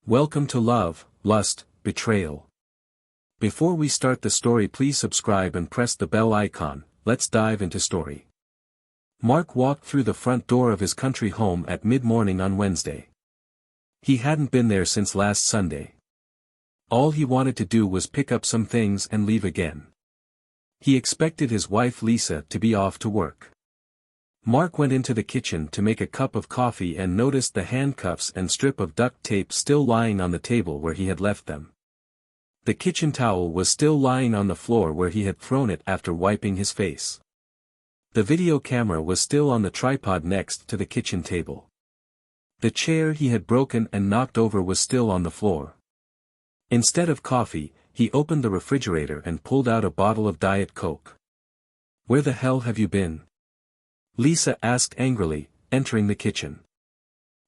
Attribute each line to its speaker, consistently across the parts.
Speaker 1: Welcome to Love, Lust, Betrayal. Before we start the story, please subscribe and press the bell icon. Let's dive into story. Mark walked through the front door of his country home at mid-morning on Wednesday. He hadn't been there since last Sunday. All he wanted to do was pick up some things and leave again. He expected his wife Lisa to be off to work. Mark went into the kitchen to make a cup of coffee and noticed the handcuffs and strip of duct tape still lying on the table where he had left them. The kitchen towel was still lying on the floor where he had thrown it after wiping his face. The video camera was still on the tripod next to the kitchen table. The chair he had broken and knocked over was still on the floor. Instead of coffee, he opened the refrigerator and pulled out a bottle of Diet Coke. "Where the hell have you been?" Lisa asked angrily, entering the kitchen.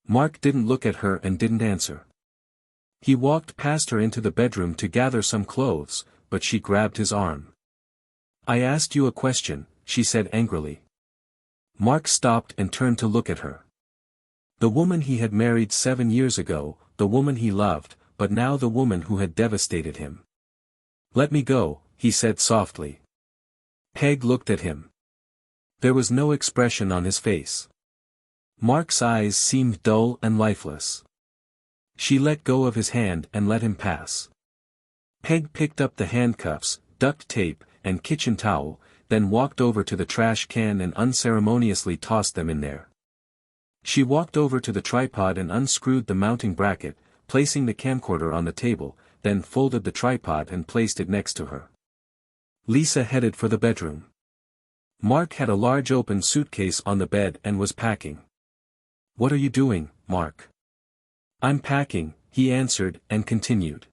Speaker 1: Mark didn't look at her and didn't answer. He walked past her into the bedroom to gather some clothes, but she grabbed his arm. "I asked you a question," she said angrily. Mark stopped and turned to look at her. The woman he had married 7 years ago, the woman he loved, but now the woman who had devastated him. "Let me go," he said softly. Peg looked at him. There was no expression on his face. Mark's eyes seemed dull and lifeless. She let go of his hand and let him pass. Peg picked up the handcuffs, duct tape, and kitchen towel, then walked over to the trash can and unceremoniously tossed them in there. She walked over to the tripod and unscrewed the mounting bracket, placing the camcorder on the table, then folded the tripod and placed it next to her. Lisa headed for the bedroom. Mark had a large open suitcase on the bed and was packing. "What are you doing, Mark?" "I'm packing," he answered and continued.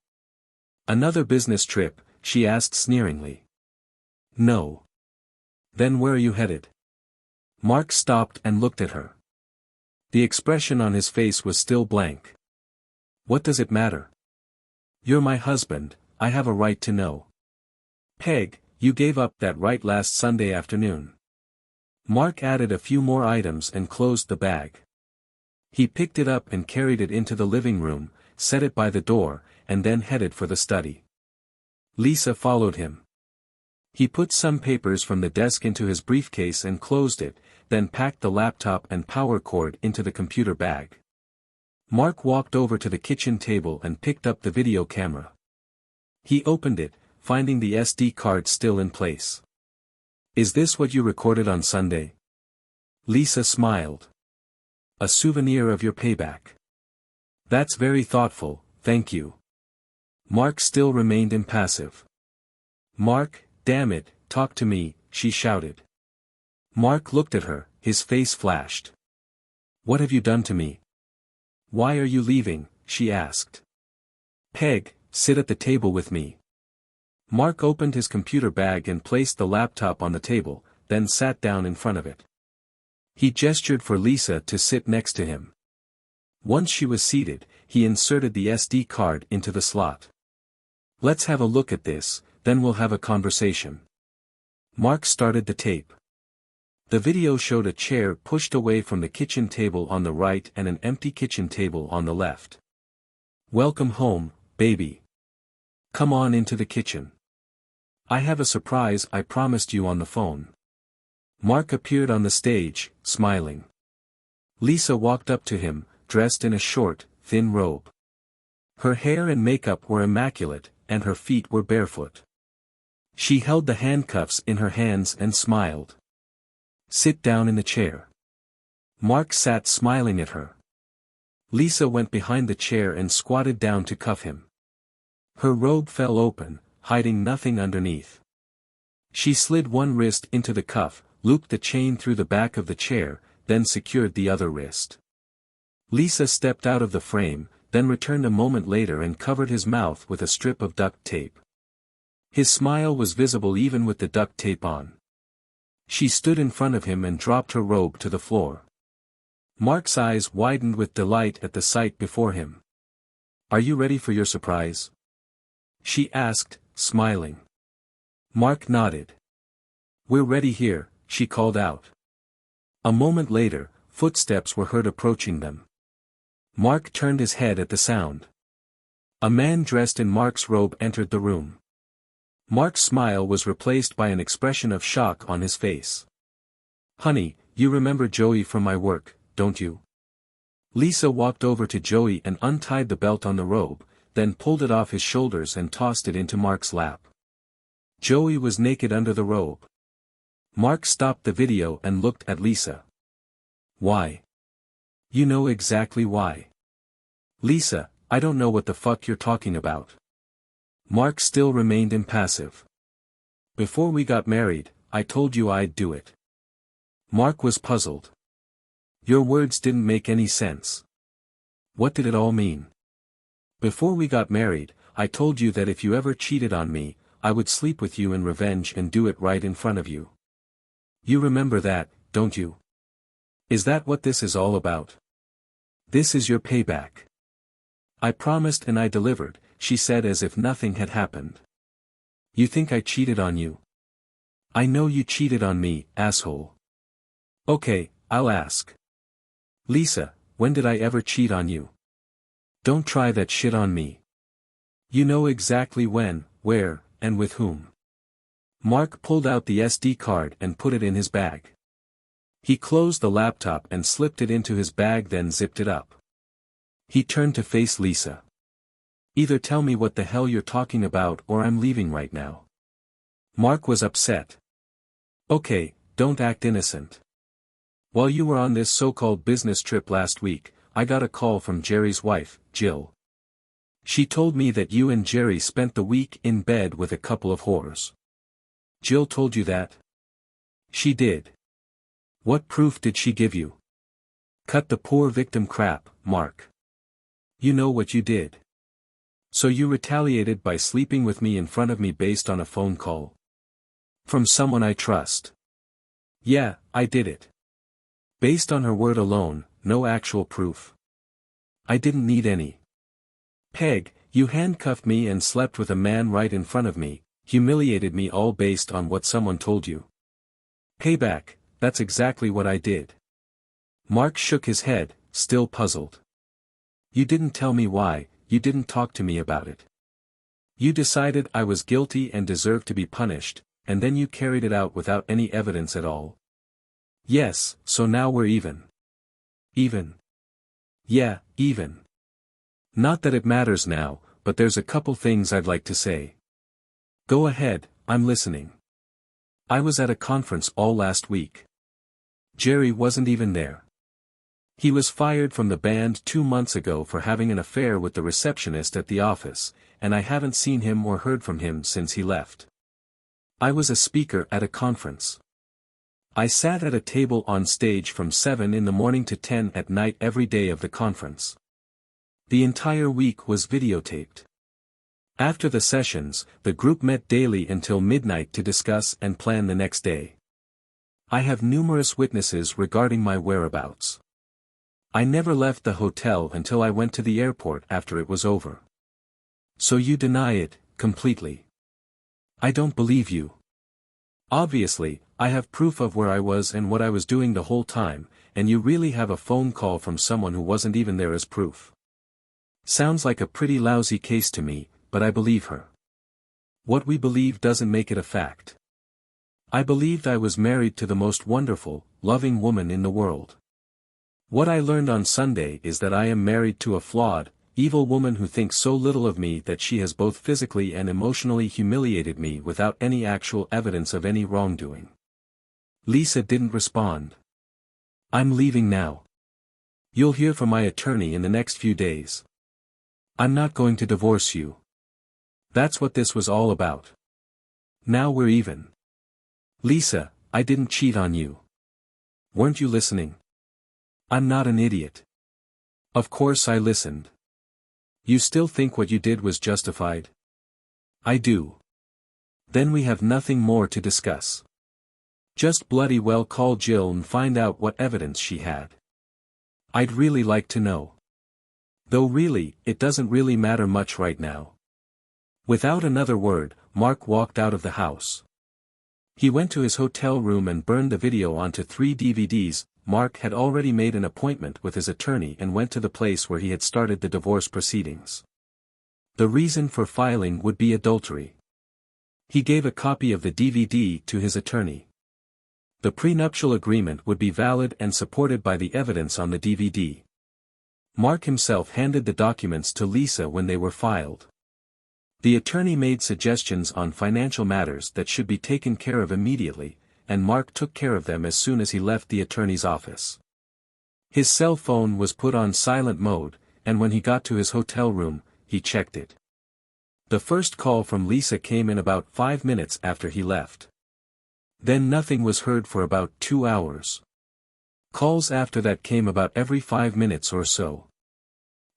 Speaker 1: "Another business trip?" she asked sneeringly. "No." "Then where are you headed?" Mark stopped and looked at her. The expression on his face was still blank. "What does it matter? You're my husband, I have a right to know." "Peg, you gave up that right last Sunday afternoon." Mark added a few more items and closed the bag. He picked it up and carried it into the living room, set it by the door, and then headed for the study. Lisa followed him. He put some papers from the desk into his briefcase and closed it, then packed the laptop and power cord into the computer bag. Mark walked over to the kitchen table and picked up the video camera. He opened it, finding the SD card still in place. "Is this what you recorded on Sunday?" Lisa smiled. "A souvenir of your payback." "That's very thoughtful, thank you." Mark still remained impassive. "Mark, damn it, talk to me," she shouted. Mark looked at her, his face flashed. "What have you done to me?" "Why are you leaving?" she asked. "Peg, sit at the table with me." Mark opened his computer bag and placed the laptop on the table, then sat down in front of it. He gestured for Lisa to sit next to him. Once she was seated, he inserted the SD card into the slot. "Let's have a look at this, then we'll have a conversation." Mark started the tape. The video showed a chair pushed away from the kitchen table on the right and an empty kitchen table on the left. "Welcome home, baby. Come on into the kitchen. I have a surprise I promised you on the phone." Mark appeared on the stage, smiling. Lisa walked up to him, dressed in a short, thin robe. Her hair and makeup were immaculate, and her feet were barefoot. She held the handcuffs in her hands and smiled. "Sit down in the chair." Mark sat smiling at her. Lisa went behind the chair and squatted down to cuff him. Her robe fell open, hiding nothing underneath. She slid one wrist into the cuff, looped the chain through the back of the chair, then secured the other wrist. Lisa stepped out of the frame, then returned a moment later and covered his mouth with a strip of duct tape. His smile was visible even with the duct tape on. She stood in front of him and dropped her robe to the floor. Mark's eyes widened with delight at the sight before him. "Are you ready for your surprise?" she asked, smiling. Mark nodded. "We're ready here," she called out. A moment later, footsteps were heard approaching them. Mark turned his head at the sound. A man dressed in Mark's robe entered the room. Mark's smile was replaced by an expression of shock on his face. "Honey, you remember Joey from my work, don't you?" Lisa walked over to Joey and untied the belt on the robe, then pulled it off his shoulders and tossed it into Mark's lap. Joey was naked under the robe. Mark stopped the video and looked at Lisa. "Why? You know exactly why." "Lisa, I don't know what the fuck you're talking about." Mark still remained impassive. "Before we got married, I told you I'd do it." Mark was puzzled. "Your words didn't make any sense. What did it all mean?" "Before we got married, I told you that if you ever cheated on me, I would sleep with you in revenge and do it right in front of you. You remember that, don't you? Is that what this is all about? This is your payback." "I promised and I delivered," she said as if nothing had happened. "You think I cheated on you?" "I know you cheated on me, asshole." "Okay, I'll ask. Lisa, when did I ever cheat on you? Don't try that shit on me. You know exactly when, where, and with whom." Mark pulled out the SD card and put it in his bag. He closed the laptop and slipped it into his bag, then zipped it up. He turned to face Lisa. "Either tell me what the hell you're talking about or I'm leaving right now." Mark was upset. "Okay, don't act innocent. While you were on this so-called business trip last week, I got a call from Jerry's wife, Jill. She told me that you and Jerry spent the week in bed with a couple of whores." "Jill told you that?" "She did." "What proof did she give you?" "Cut the poor victim crap, Mark. You know what you did. So you retaliated by sleeping with me in front of me based on a phone call? From someone I trust?" "Yeah, I did it. Based on her word alone, no actual proof. I didn't need any. Peg, you handcuffed me and slept with a man right in front of me, humiliated me all based on what someone told you. Payback, that's exactly what I did." Mark shook his head, still puzzled. "You didn't tell me why, you didn't talk to me about it. You decided I was guilty and deserved to be punished, and then you carried it out without any evidence at all." "Yes, so now we're even." "Even?" "Yeah, even. Not that it matters now, but there's a couple things I'd like to say." "Go ahead, I'm listening." "I was at a conference all last week. Jerry wasn't even there. He was fired from the band 2 months ago for having an affair with the receptionist at the office, and I haven't seen him or heard from him since he left. I was a speaker at a conference. I sat at a table on stage from 7 in the morning to 10 at night every day of the conference. The entire week was videotaped. After the sessions, the group met daily until midnight to discuss and plan the next day. I have numerous witnesses regarding my whereabouts. I never left the hotel until I went to the airport after it was over. So you deny it, completely. I don't believe you. Obviously, I have proof of where I was and what I was doing the whole time, and you really have a phone call from someone who wasn't even there as proof. Sounds like a pretty lousy case to me, but I believe her. What we believe doesn't make it a fact. I believed I was married to the most wonderful, loving woman in the world. What I learned on Sunday is that I am married to a flawed, evil woman who thinks so little of me that she has both physically and emotionally humiliated me without any actual evidence of any wrongdoing." Lisa didn't respond. "I'm leaving now. You'll hear from my attorney in the next few days. I'm not going to divorce you. That's what this was all about. Now we're even. Lisa, I didn't cheat on you. Weren't you listening? I'm not an idiot. Of course I listened. You still think what you did was justified?" "I do." "Then we have nothing more to discuss. Just bloody well call Jill and find out what evidence she had. I'd really like to know. Though really, it doesn't really matter much right now." Without another word, Mark walked out of the house. He went to his hotel room and burned the video onto 3 DVDs. Mark had already made an appointment with his attorney and went to the place where he had started the divorce proceedings. The reason for filing would be adultery. He gave a copy of the DVD to his attorney. The prenuptial agreement would be valid and supported by the evidence on the DVD. Mark himself handed the documents to Lisa when they were filed. The attorney made suggestions on financial matters that should be taken care of immediately, and Mark took care of them as soon as he left the attorney's office. His cell phone was put on silent mode, and when he got to his hotel room, he checked it. The first call from Lisa came in about 5 minutes after he left. Then nothing was heard for about 2 hours. Calls after that came about every 5 minutes or so.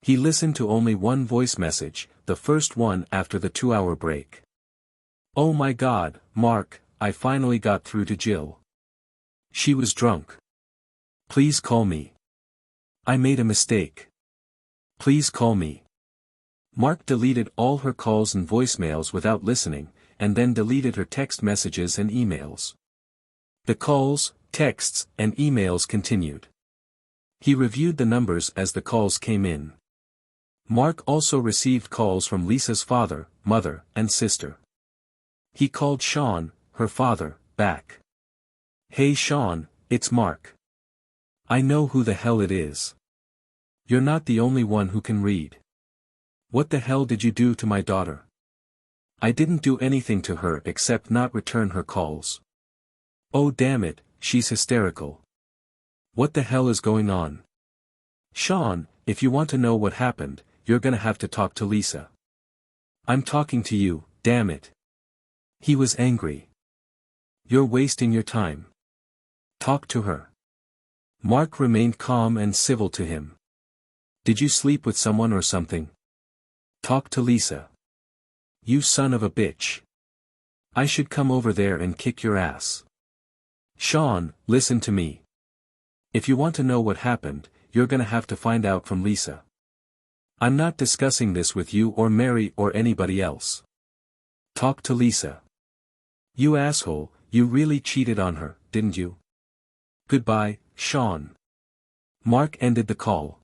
Speaker 1: He listened to only one voice message, the first one after the 2-hour break. "Oh my God, Mark, I finally got through to Jill. She was drunk. Please call me. I made a mistake. Please call me." Mark deleted all her calls and voicemails without listening, and then deleted her text messages and emails. The calls, texts, and emails continued. He reviewed the numbers as the calls came in. Mark also received calls from Lisa's father, mother, and sister. He called Sean, her father, back. "Hey Sean, it's Mark. I know who the hell it is. You're not the only one who can read. What the hell did you do to my daughter? I didn't do anything to her except not return her calls. Oh damn it, she's hysterical. What the hell is going on? Sean, if you want to know what happened, you're gonna have to talk to Lisa. I'm talking to you, damn it." He was angry. "You're wasting your time. Talk to her." Mark remained calm and civil to him. "Did you sleep with someone or something? Talk to Lisa. You son of a bitch. I should come over there and kick your ass. Sean, listen to me. If you want to know what happened, you're gonna have to find out from Lisa. I'm not discussing this with you or Mary or anybody else. Talk to Lisa. You asshole, you really cheated on her, didn't you? Goodbye, Sean." Mark ended the call.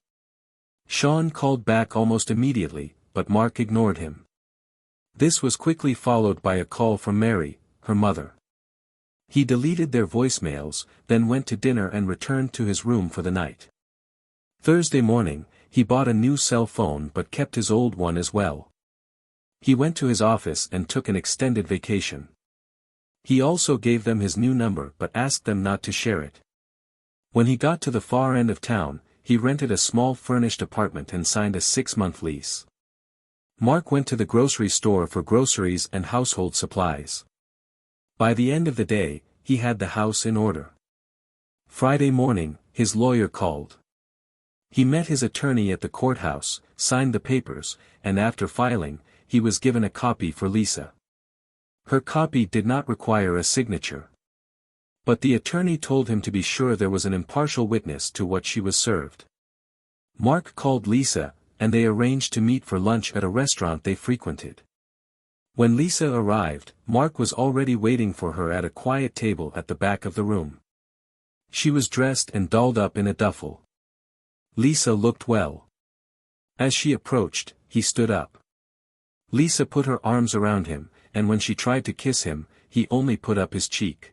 Speaker 1: Sean called back almost immediately, but Mark ignored him. This was quickly followed by a call from Mary, her mother. He deleted their voicemails, then went to dinner and returned to his room for the night. Thursday morning, he bought a new cell phone but kept his old one as well. He went to his office and took an extended vacation. He also gave them his new number but asked them not to share it. When he got to the far end of town, he rented a small furnished apartment and signed a 6-month lease. Mark went to the grocery store for groceries and household supplies. By the end of the day, he had the house in order. Friday morning, his lawyer called. He met his attorney at the courthouse, signed the papers, and after filing, he was given a copy for Lisa. Her copy did not require a signature. But the attorney told him to be sure there was an impartial witness to what she was served. Mark called Lisa, and they arranged to meet for lunch at a restaurant they frequented. When Lisa arrived, Mark was already waiting for her at a quiet table at the back of the room. She was dressed and dolled up in a duffel. Lisa looked well. As she approached, he stood up. Lisa put her arms around him, and when she tried to kiss him, he only put up his cheek.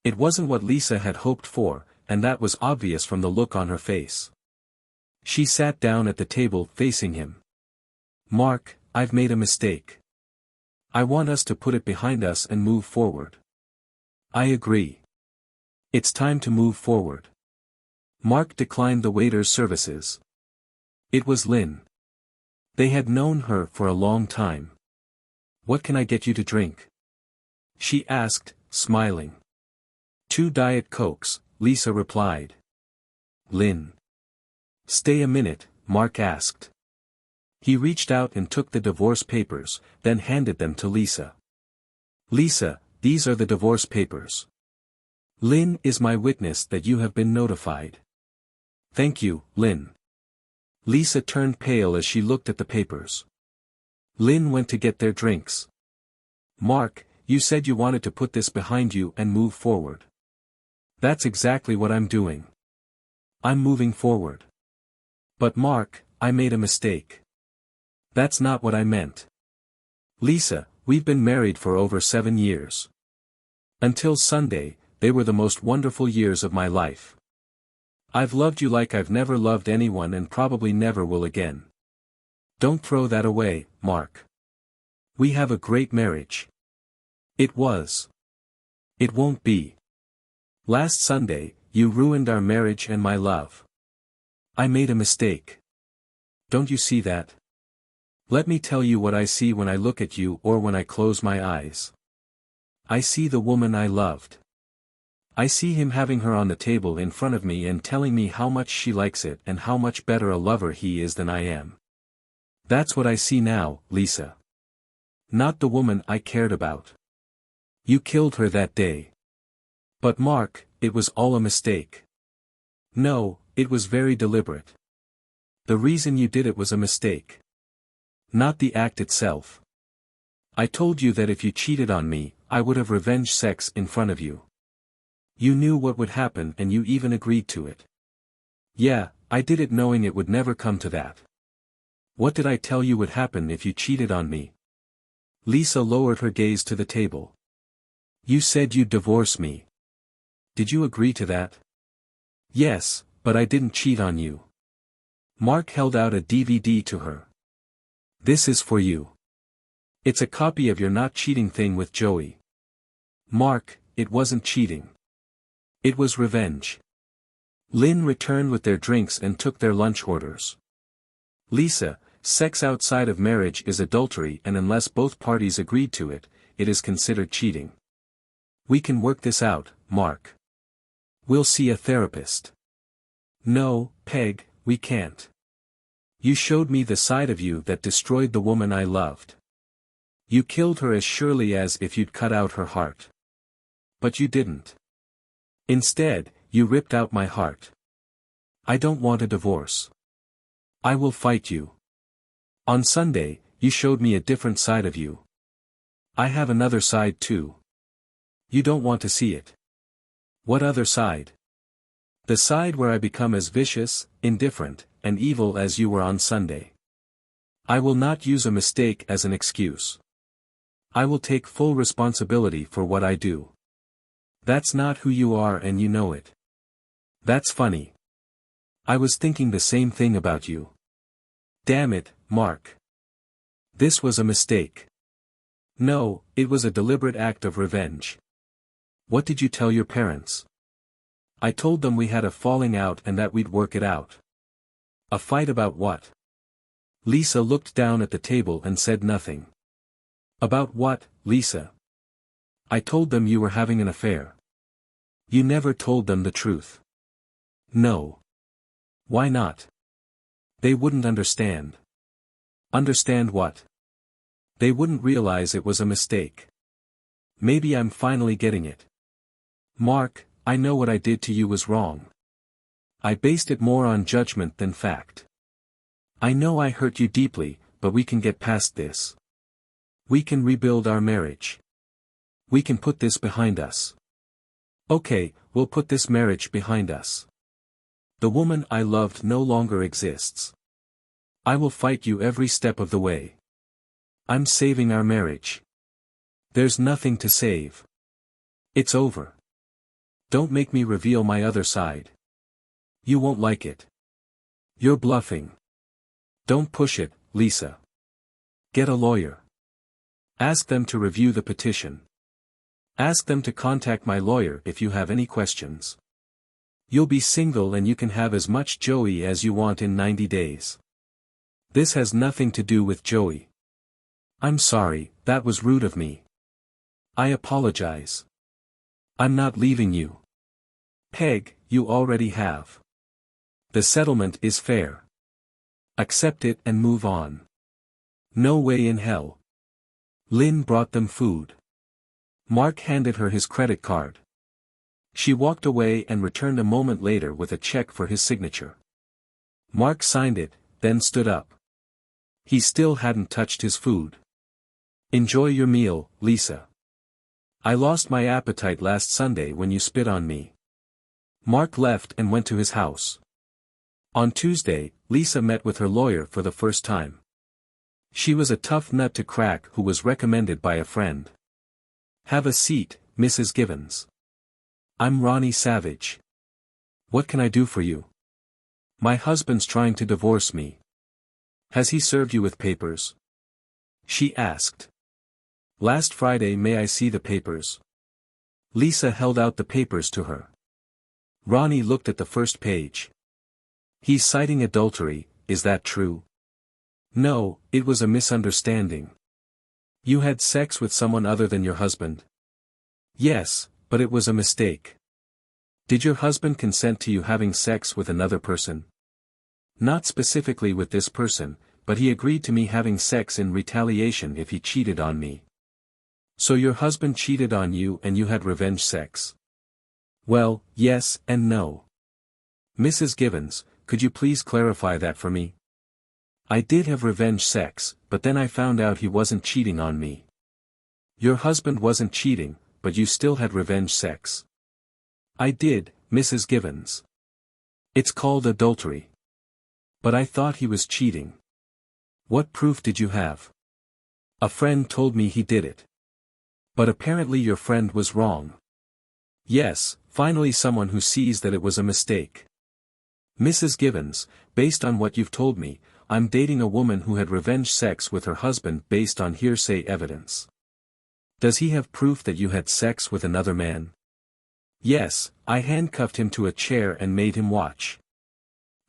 Speaker 1: It wasn't what Lisa had hoped for, and that was obvious from the look on her face. She sat down at the table facing him. "Mark, I've made a mistake. I want us to put it behind us and move forward." "I agree. It's time to move forward." Mark declined the waiter's services. It was Lynn. They had known her for a long time. "What can I get you to drink?" she asked, smiling. "2 Diet Cokes," Lisa replied. "Lynn." "Stay a minute," Mark asked. He reached out and took the divorce papers, then handed them to Lisa. "Lisa, these are the divorce papers. Lynn is my witness that you have been notified." "Thank you, Lynn." Lisa turned pale as she looked at the papers. Lynn went to get their drinks. "Mark, you said you wanted to put this behind you and move forward." "That's exactly what I'm doing. I'm moving forward." "But Mark, I made a mistake." That's not what I meant. Lisa, we've been married for over 7 years. Until Sunday, they were the most wonderful years of my life. I've loved you like I've never loved anyone and probably never will again. Don't throw that away, Mark. We have a great marriage. It was. It won't be. Last Sunday, you ruined our marriage and my love. I made a mistake. Don't you see that? Let me tell you what I see when I look at you or when I close my eyes. I see the woman I loved. I see him having her on the table in front of me and telling me how much she likes it and how much better a lover he is than I am. That's what I see now, Lisa. Not the woman I cared about. You killed her that day. But Mark, it was all a mistake. No, it was very deliberate. The reason you did it was a mistake. Not the act itself. I told you that if you cheated on me, I would have revenge sex in front of you. You knew what would happen and you even agreed to it. Yeah, I did it knowing it would never come to that. What did I tell you would happen if you cheated on me? Lisa lowered her gaze to the table. You said you'd divorce me. Did you agree to that? Yes, but I didn't cheat on you. Mark held out a DVD to her. This is for you. It's a copy of your not cheating thing with Joey. Mark, it wasn't cheating. It was revenge. Lynn returned with their drinks and took their lunch orders. Lisa, sex outside of marriage is adultery and unless both parties agreed to it, it is considered cheating. We can work this out, Mark. We'll see a therapist. No, Peg, we can't. You showed me the side of you that destroyed the woman I loved. You killed her as surely as if you'd cut out her heart. But you didn't. Instead, you ripped out my heart. I don't want a divorce. I will fight you. On Sunday, you showed me a different side of you. I have another side too. You don't want to see it. What other side? The side where I become as vicious, indifferent, and evil as you were on Sunday. I will not use a mistake as an excuse. I will take full responsibility for what I do. That's not who you are and you know it. That's funny. I was thinking the same thing about you. Damn it, Mark. This was a mistake. No, it was a deliberate act of revenge. What did you tell your parents? I told them we had a falling out and that we'd work it out. A fight about what? Lisa looked down at the table and said nothing. About what, Lisa? I told them you were having an affair. You never told them the truth. No. Why not? They wouldn't understand. Understand what? They wouldn't realize it was a mistake. Maybe I'm finally getting it. Mark, I know what I did to you was wrong. I based it more on judgment than fact. I know I hurt you deeply, but we can get past this. We can rebuild our marriage. We can put this behind us. Okay, we'll put this marriage behind us. The woman I loved no longer exists. I will fight you every step of the way. I'm saving our marriage. There's nothing to save. It's over. Don't make me reveal my other side. You won't like it. You're bluffing. Don't push it, Lisa. Get a lawyer. Ask them to review the petition. Ask them to contact my lawyer if you have any questions. You'll be single and you can have as much Joey as you want in 90 days. This has nothing to do with Joey. I'm sorry, that was rude of me. I apologize. I'm not leaving you. Peg, you already have. The settlement is fair. Accept it and move on. No way in hell. Lynn brought them food. Mark handed her his credit card. She walked away and returned a moment later with a check for his signature. Mark signed it, then stood up. He still hadn't touched his food. Enjoy your meal, Lisa. I lost my appetite last Sunday when you spit on me. Mark left and went to his house. On Tuesday, Lisa met with her lawyer for the first time. She was a tough nut to crack who was recommended by a friend. "Have a seat, Mrs. Givens. I'm Ronnie Savage. What can I do for you?" "My husband's trying to divorce me." "Has he served you with papers?" she asked. "Last Friday. May I see the papers?" Lisa held out the papers to her. Ronnie looked at the first page. "He's citing adultery, is that true?" "No, it was a misunderstanding." "You had sex with someone other than your husband?" "Yes, but it was a mistake." "Did your husband consent to you having sex with another person?" "Not specifically with this person, but he agreed to me having sex in retaliation if he cheated on me." "So your husband cheated on you and you had revenge sex?" "Well, yes and no." "Mrs. Givens, could you please clarify that for me?" "I did have revenge sex, but then I found out he wasn't cheating on me." "Your husband wasn't cheating, but you still had revenge sex." "I did, Mrs. Givens. It's called adultery." "But I thought he was cheating." "What proof did you have?" "A friend told me he did it." "But apparently your friend was wrong." "Yes, finally someone who sees that it was a mistake." "Mrs. Givens, based on what you've told me, I'm dating a woman who had revenge sex with her husband based on hearsay evidence. Does he have proof that you had sex with another man?" "Yes, I handcuffed him to a chair and made him watch."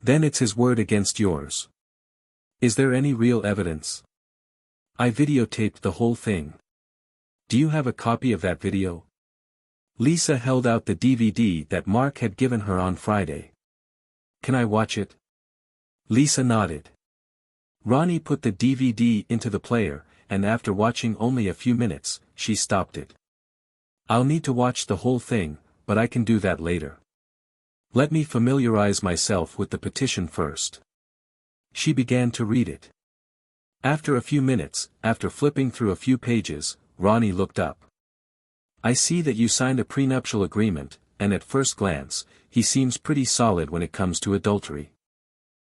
Speaker 1: "Then it's his word against yours." "Is there any real evidence?" "I videotaped the whole thing." "Do you have a copy of that video?" Lisa held out the DVD that Mark had given her on Friday. "Can I watch it?" Lisa nodded. Ronnie put the DVD into the player, and after watching only a few minutes, she stopped it. "I'll need to watch the whole thing, but I can do that later. Let me familiarize myself with the petition first." She began to read it. After a few minutes, after flipping through a few pages, Ronnie looked up. "I see that you signed a prenuptial agreement, and at first glance, he seems pretty solid when it comes to adultery.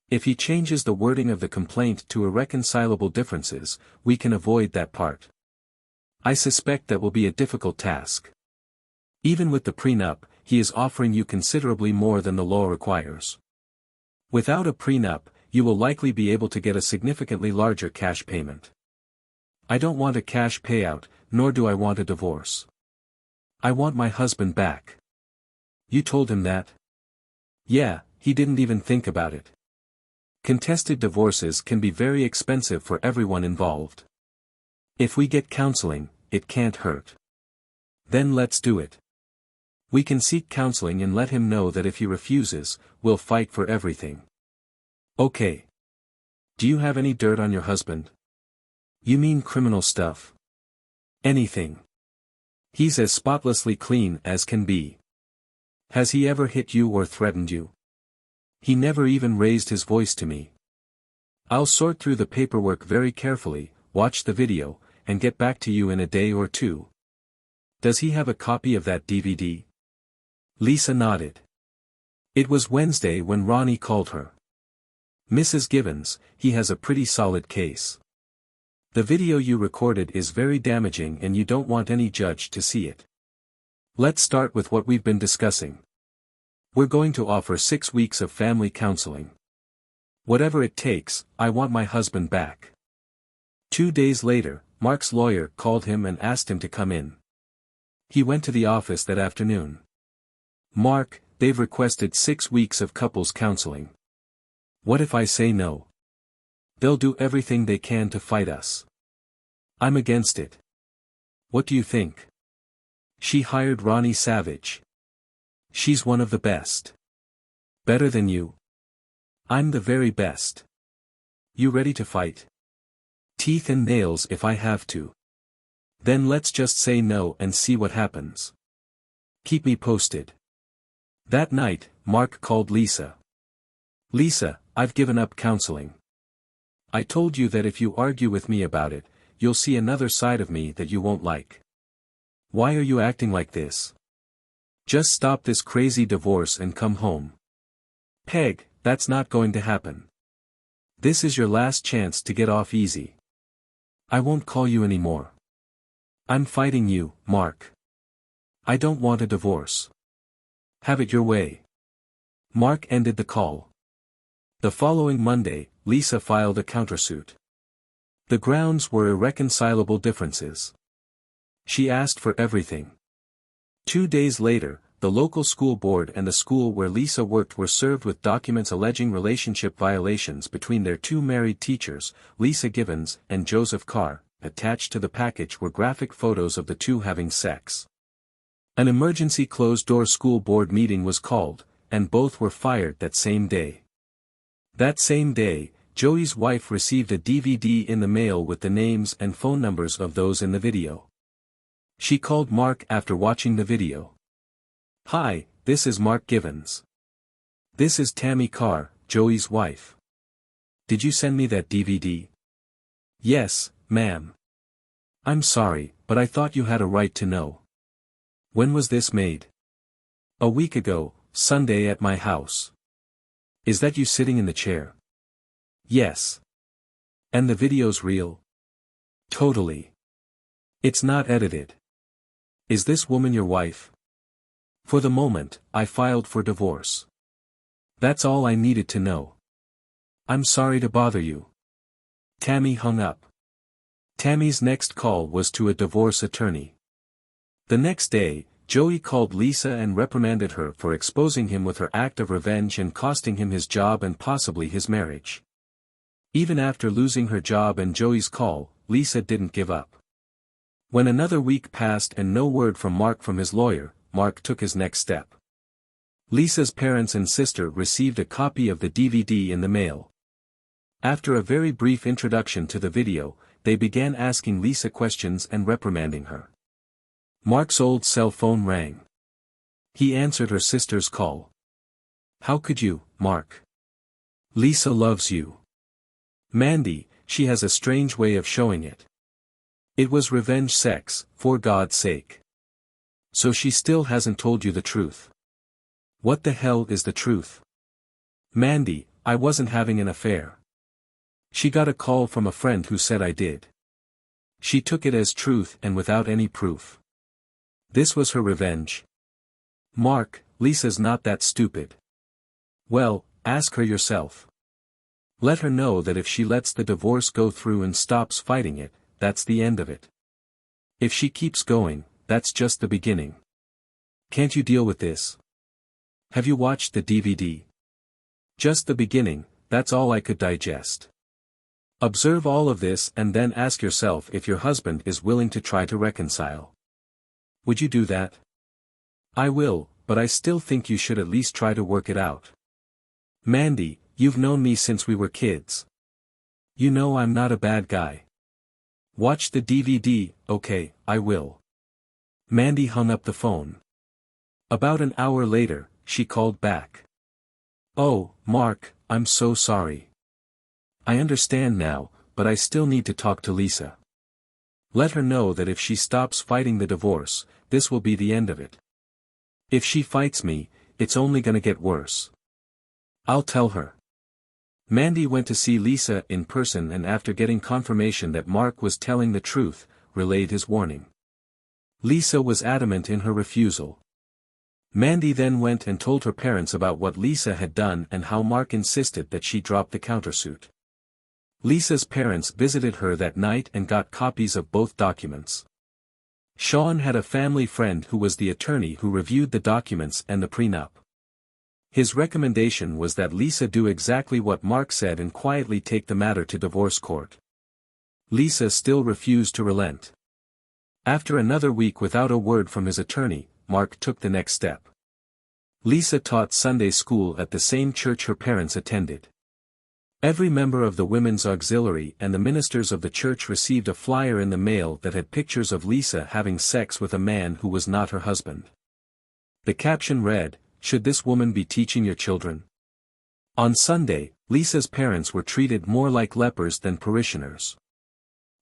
Speaker 1: If he changes the wording of the complaint to irreconcilable differences, we can avoid that part. I suspect that will be a difficult task. Even with the prenup, he is offering you considerably more than the law requires. Without a prenup, you will likely be able to get a significantly larger cash payment. I don't want a cash payout, nor do I want a divorce. I want my husband back." "You told him that?" "Yeah, he didn't even think about it. Contested divorces can be very expensive for everyone involved. If we get counseling, it can't hurt." "Then let's do it. We can seek counseling and let him know that if he refuses, we'll fight for everything." "Okay. Do you have any dirt on your husband?" "You mean criminal stuff?" "Anything. He's as spotlessly clean as can be." "Has he ever hit you or threatened you?" "He never even raised his voice to me." "I'll sort through the paperwork very carefully, watch the video, and get back to you in a day or two." "Does he have a copy of that DVD?" Lisa nodded. It was Wednesday when Ronnie called her. "Mrs. Givens, he has a pretty solid case. The video you recorded is very damaging and you don't want any judge to see it. Let's start with what we've been discussing. We're going to offer 6 weeks of family counseling. Whatever it takes, I want my husband back." 2 days later, Mark's lawyer called him and asked him to come in. He went to the office that afternoon. "Mark, they've requested 6 weeks of couples counseling. What if I say no? They'll do everything they can to fight us. I'm against it. What do you think?" "She hired Ronnie Savage. She's one of the best." "Better than you?" "I'm the very best." "You ready to fight?" "Teeth and nails if I have to." "Then let's just say no and see what happens. Keep me posted." That night, Mark called Lisa. "Lisa, I've given up counseling. I told you that if you argue with me about it, you'll see another side of me that you won't like. Why are you acting like this? Just stop this crazy divorce and come home." "Peg, that's not going to happen. This is your last chance to get off easy. I won't call you anymore. I'm fighting you, Mark. I don't want a divorce. Have it your way. Mark ended the call. The following Monday, Lisa filed a countersuit. The grounds were irreconcilable differences. She asked for everything. 2 days later, the local school board and the school where Lisa worked were served with documents alleging relationship violations between their two married teachers, Lisa Givens and Joseph Carr. Attached to the package were graphic photos of the two having sex. An emergency closed-door school board meeting was called, and both were fired that same day. That same day, Joey's wife received a DVD in the mail with the names and phone numbers of those in the video. She called Mark after watching the video. "Hi, this is Mark Givens. This is Tammy Carr, Joey's wife. Did you send me that DVD?" "Yes, ma'am. I'm sorry, but I thought you had a right to know." "When was this made?" "A week ago, Sunday at my house." "Is that you sitting in the chair?" "Yes." "And the video's real?" "Totally. It's not edited." "Is this woman your wife?" "For the moment, I filed for divorce. That's all I needed to know. I'm sorry to bother you." Tammy hung up. Tammy's next call was to a divorce attorney. The next day, Joey called Lisa and reprimanded her for exposing him with her act of revenge and costing him his job and possibly his marriage. Even after losing her job and Joey's call, Lisa didn't give up. When another week passed and no word from Mark from his lawyer, Mark took his next step. Lisa's parents and sister received a copy of the DVD in the mail. After a very brief introduction to the video, they began asking Lisa questions and reprimanding her. Mark's old cell phone rang. He answered her sister's call. "How could you, Mark? Lisa loves you. Mandy, she has a strange way of showing it. It was revenge sex, for God's sake. So she still hasn't told you the truth." "What the hell is the truth?" "Mandy, I wasn't having an affair. She got a call from a friend who said I did. She took it as truth and without any proof. This was her revenge." "Mark, Lisa's not that stupid." "Well, ask her yourself. Let her know that if she lets the divorce go through and stops fighting it, that's the end of it. If she keeps going, that's just the beginning. Can't you deal with this? Have you watched the DVD? Just the beginning, that's all I could digest. Observe all of this and then ask yourself if your husband is willing to try to reconcile. Would you do that?" "I will, but I still think you should at least try to work it out. Mandy, you've known me since we were kids. You know I'm not a bad guy. Watch the DVD." "Okay, I will." Mandy hung up the phone. About an hour later, she called back. "Oh, Mark, I'm so sorry. I understand now, but I still need to talk to Lisa. Let her know that if she stops fighting the divorce, this will be the end of it. If she fights me, it's only gonna get worse. I'll tell her." Mandy went to see Lisa in person and after getting confirmation that Mark was telling the truth, relayed his warning. Lisa was adamant in her refusal. Mandy then went and told her parents about what Lisa had done and how Mark insisted that she drop the countersuit. Lisa's parents visited her that night and got copies of both documents. Sean had a family friend who was the attorney who reviewed the documents and the prenup. His recommendation was that Lisa do exactly what Mark said and quietly take the matter to divorce court. Lisa still refused to relent. After another week without a word from his attorney, Mark took the next step. Lisa taught Sunday school at the same church her parents attended. Every member of the women's auxiliary and the ministers of the church received a flyer in the mail that had pictures of Lisa having sex with a man who was not her husband. The caption read, "Should this woman be teaching your children?" On Sunday, Lisa's parents were treated more like lepers than parishioners.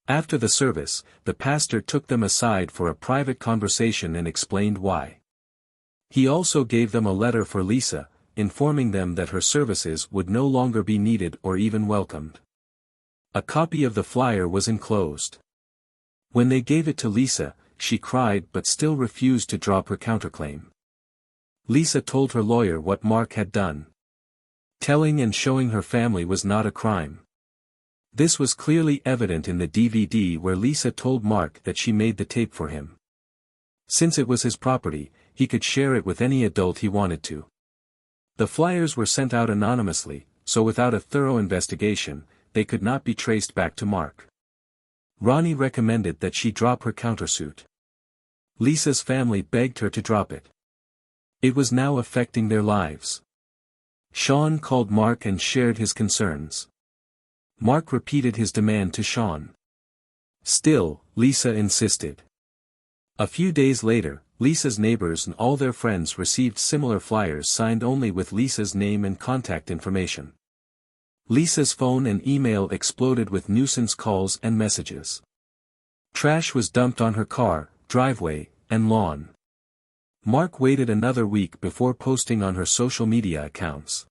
Speaker 1: After the service, the pastor took them aside for a private conversation and explained why. He also gave them a letter for Lisa, informing them that her services would no longer be needed or even welcomed. A copy of the flyer was enclosed. When they gave it to Lisa, she cried but still refused to drop her counterclaim. Lisa told her lawyer what Mark had done. Telling and showing her family was not a crime. This was clearly evident in the DVD where Lisa told Mark that she made the tape for him. Since it was his property, he could share it with any adult he wanted to. The flyers were sent out anonymously, so without a thorough investigation, they could not be traced back to Mark. Ronnie recommended that she drop her countersuit. Lisa's family begged her to drop it. It was now affecting their lives. Sean called Mark and shared his concerns. Mark repeated his demand to Sean. Still, Lisa insisted. A few days later, Lisa's neighbors and all their friends received similar flyers signed only with Lisa's name and contact information. Lisa's phone and email exploded with nuisance calls and messages. Trash was dumped on her car, driveway, and lawn. Mark waited another week before posting on her social media accounts.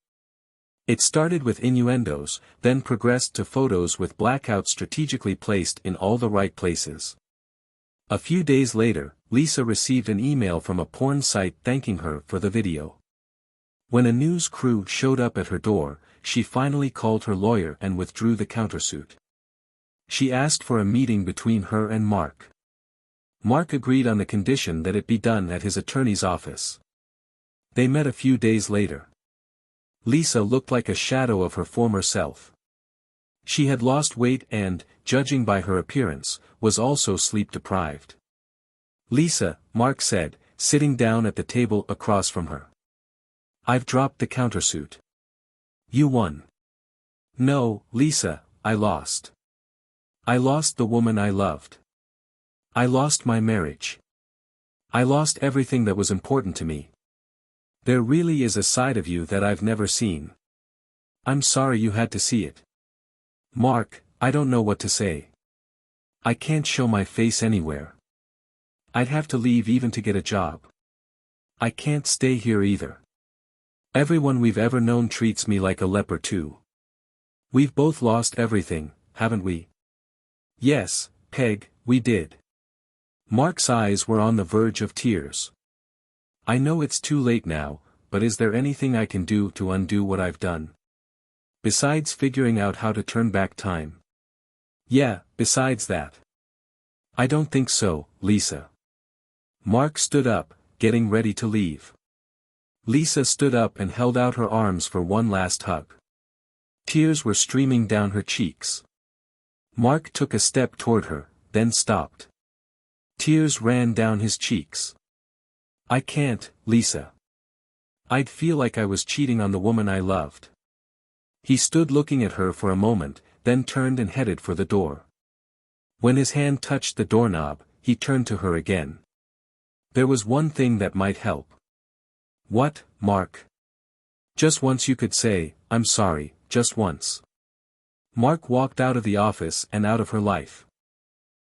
Speaker 1: It started with innuendos, then progressed to photos with blackouts strategically placed in all the right places. A few days later, Lisa received an email from a porn site thanking her for the video. When a news crew showed up at her door, she finally called her lawyer and withdrew the countersuit. She asked for a meeting between her and Mark. Mark agreed on the condition that it be done at his attorney's office. They met a few days later. Lisa looked like a shadow of her former self. She had lost weight and, judging by her appearance, was also sleep-deprived. "Lisa," Mark said, sitting down at the table across from her. "I've dropped the countersuit." "You won." "No, Lisa, I lost. I lost the woman I loved. I lost my marriage. I lost everything that was important to me. There really is a side of you that I've never seen. I'm sorry you had to see it." "Mark, I don't know what to say. I can't show my face anywhere. I'd have to leave even to get a job. I can't stay here either. Everyone we've ever known treats me like a leper too. We've both lost everything, haven't we?" "Yes, Peg, we did." Mark's eyes were on the verge of tears. "I know it's too late now, but is there anything I can do to undo what I've done? Besides figuring out how to turn back time?" "Yeah, besides that." "I don't think so, Lisa." Mark stood up, getting ready to leave. Lisa stood up and held out her arms for one last hug. Tears were streaming down her cheeks. Mark took a step toward her, then stopped. Tears ran down his cheeks. "I can't, Lisa. I'd feel like I was cheating on the woman I loved." He stood looking at her for a moment, then turned and headed for the door. When his hand touched the doorknob, he turned to her again. "There was one thing that might help." "What, Mark?" "Just once you could say, 'I'm sorry,' just once." Mark walked out of the office and out of her life.